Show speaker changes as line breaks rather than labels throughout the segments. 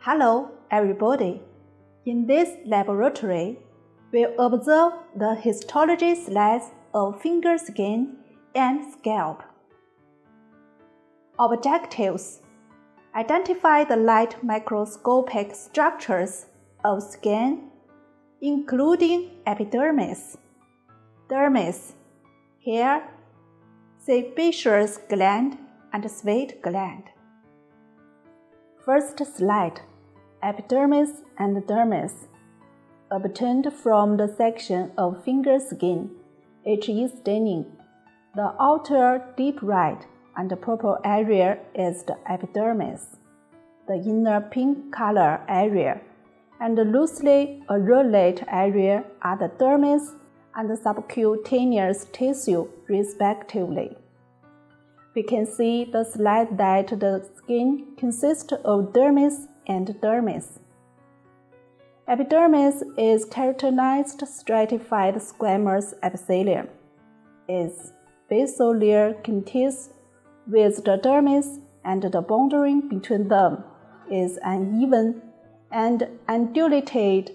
Hello, everybody. In this laboratory, we'll observe the histology slides of finger skin and scalp. Objectives: identify the light microscopic structures of skin, including epidermis, dermis, hair, sebaceous gland, and sweat gland. First slide: epidermis and dermis, obtained from the section of finger skin, HE staining. The outer deep red and purple area is the epidermis. The inner pink color area and loosely arrowlate area are the dermis and subcutaneous tissue, respectively. We can see the slide that the skin consists of dermis and dermis. Epidermis is keratinized stratified squamous epithelium. Its basal layer contains with the dermis, and the boundary between them is uneven and undulated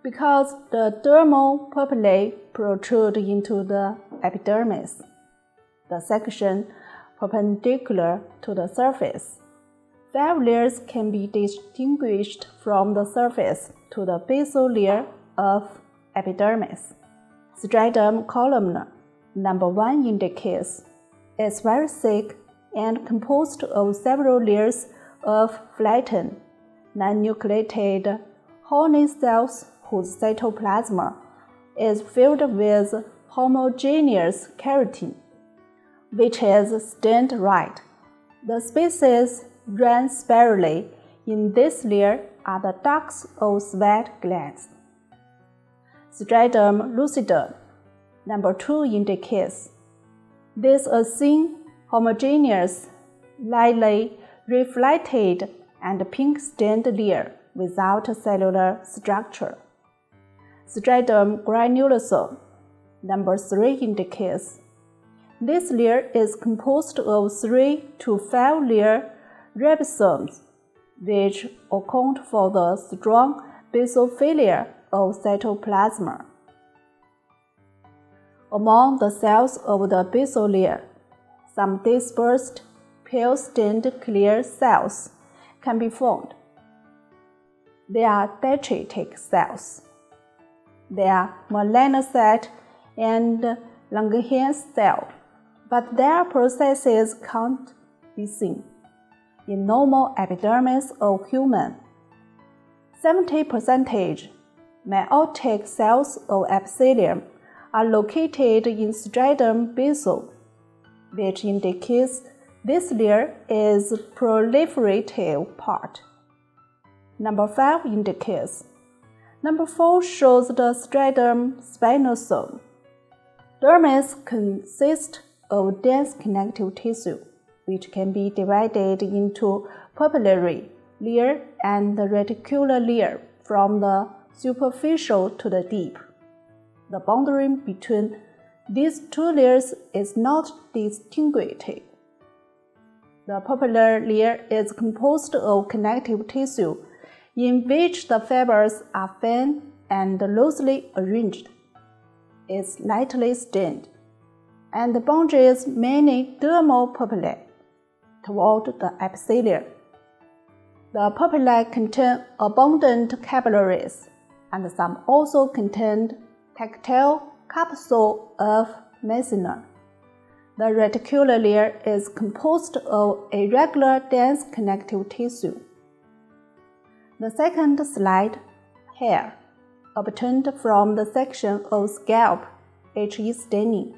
because the dermal papillae protrude into the epidermis. The section perpendicular to the surface. 5 layers can be distinguished from the surface to the basal layer of epidermis. Stratum columnar, number 1 indicates, is very thick and composed of several layers of flattened, non-nucleated horny cells whose cytoplasm is filled with homogeneous keratin, which is stained red. The spaces run spirally in this layer are the ducts of sweat glands. Stratum lucidum, number 2 indicates, this a thin, homogeneous, lightly reflected and pink-stained layer without cellular structure. Stratum granulosum, number 3 indicates, this layer is composed of 3 to 5 layer ribosomes, which account for the strong basophilia of cytoplasm. Among the cells of the basal layer, some dispersed, pale-stained clear cells can be found. They are dendritic cells. They are melanocyte and Langerhans cell, but their processes can't be seen in normal epidermis of human. 70% meiotic cells of epithelium are located in stratum basal, which indicates this layer is proliferative part. Number 5 indicates. Number 4 shows the stratum spinosum. Dermis consists of dense connective tissue, which can be divided into papillary layer and reticular layer from the superficial to the deep. The boundary between these two layers is not distinguished. The papillary layer is composed of connective tissue in which the fibers are thin and loosely arranged. It's lightly stained, and boundaries many dermal papillae toward the epithelium. The papillae contain abundant capillaries, and some also contain tactile capsule of Meissner. The reticular layer is composed of irregular dense connective tissue. The second slide, hair, obtained from the section of scalp, HE staining.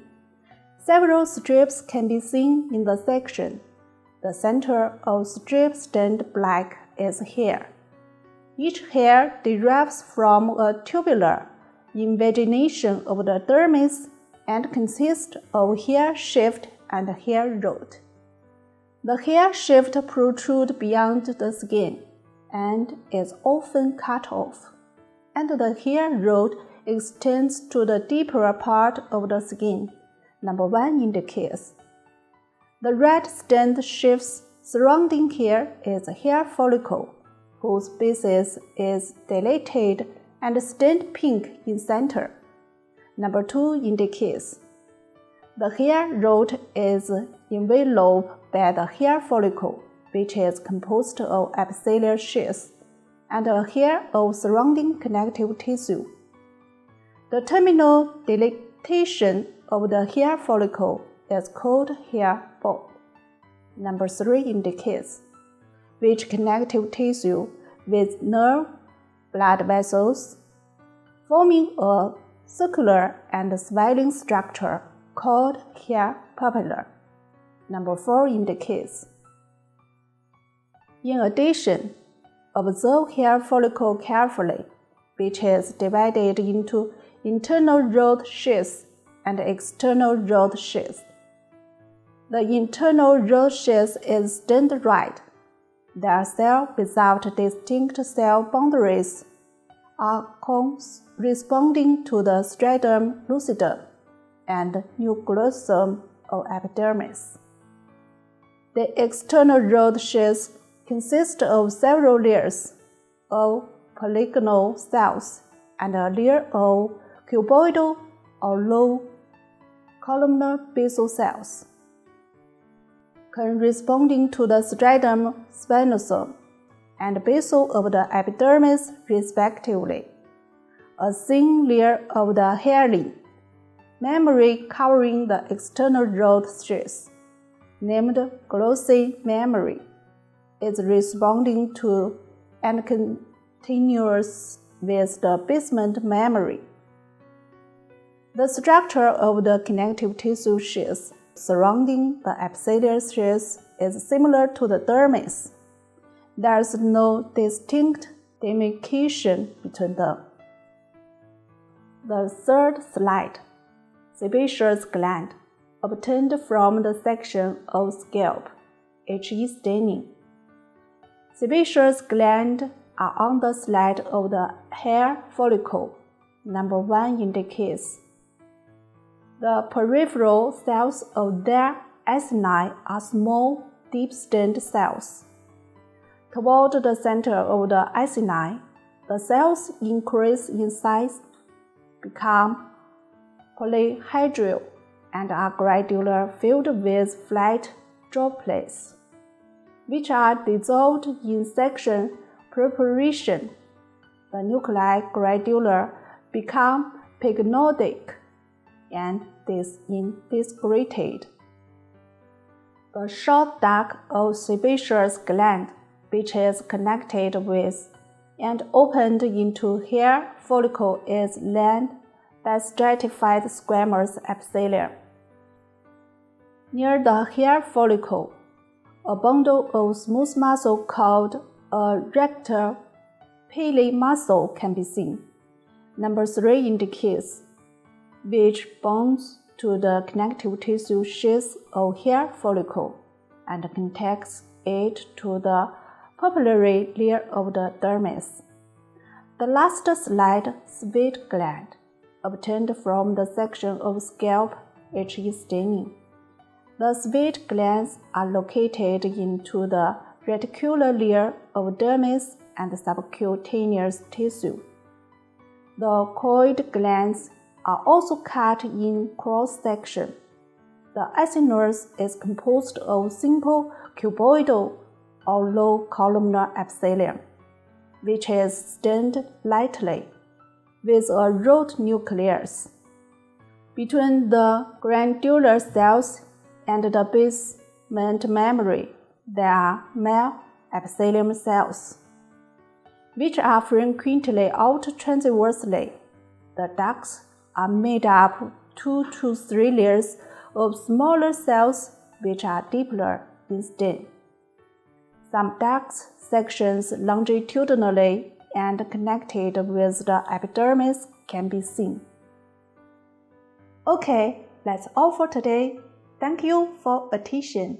Several strips can be seen in the section. The center of strip stained black is hair. Each hair derives from a tubular invagination of the dermis and consists of hair shaft and hair root. The hair shaft protrudes beyond the skin and is often cut off, and the hair root extends to the deeper part of the skin. Number 1 indicates. The red stained shafts surrounding hair is a hair follicle, whose basis is dilated and stained pink in center. Number 2 indicates the hair root is enveloped by the hair follicle, which is composed of epithelial sheaths and a hair of surrounding connective tissue. The terminal dilatation of the hair follicle is called hair bulb. Number 3 indicates which connective tissue with nerve blood vessels, forming a circular and swelling structure called hair papilla. Number 4 indicates. In addition, observe hair follicle carefully, which is divided into internal root sheaths and external root sheaths. The internal root sheath is stained red. They are cells without distinct cell boundaries, are cones responding to the stratum lucidum and nucleosome of epidermis. The external root sheath consists of several layers of polygonal cells and a layer of cuboidal or low columnar basal cells, corresponding to the stratum spinosum and basal of the epidermis respectively. A thin layer of the hyaline memory covering the external root sheath, named glossy memory, is responding to and continuous with the basement memory. The structure of the connective tissue sheath surrounding the epithelial sheath is similar to the dermis. There is no distinct demarcation between them. The third slide, sebaceous gland, obtained from the section of scalp, HE staining. Sebaceous glands are on the slide of the hair follicle. Number 1 indicates the peripheral cells of their acini are small, deep-stained cells. Toward the center of the acini, the cells increase in size, become polyhedral, and are gradually filled with flat droplets, which are dissolved in section preparation. The nuclei gradually become pycnodic and disintegrated. The short duct of sebaceous gland, which is connected with and opened into hair follicle, is lined by stratified squamous epithelium. Near the hair follicle, a bundle of smooth muscle called a rectal pili muscle can be seen. Number 3 indicates which bonds to the connective tissue sheath of hair follicle and connects it to the papillary layer of the dermis. The last slide, sweat gland, obtained from the section of scalp, HE staining. The sweat glands are located into the reticular layer of dermis and subcutaneous tissue. The coid glands are also cut in cross-section. The acinus is composed of simple cuboidal or low columnar epithelium, which is stained lightly with a root nucleus. Between the glandular cells and the basement memory, there are male epithelium cells, which are frequently out transversely. The ducts are made up of 2 to 3 layers of smaller cells which are deeper in stain. Some duct sections longitudinally and connected with the epidermis can be seen. Okay, that's all for today. Thank you for attention.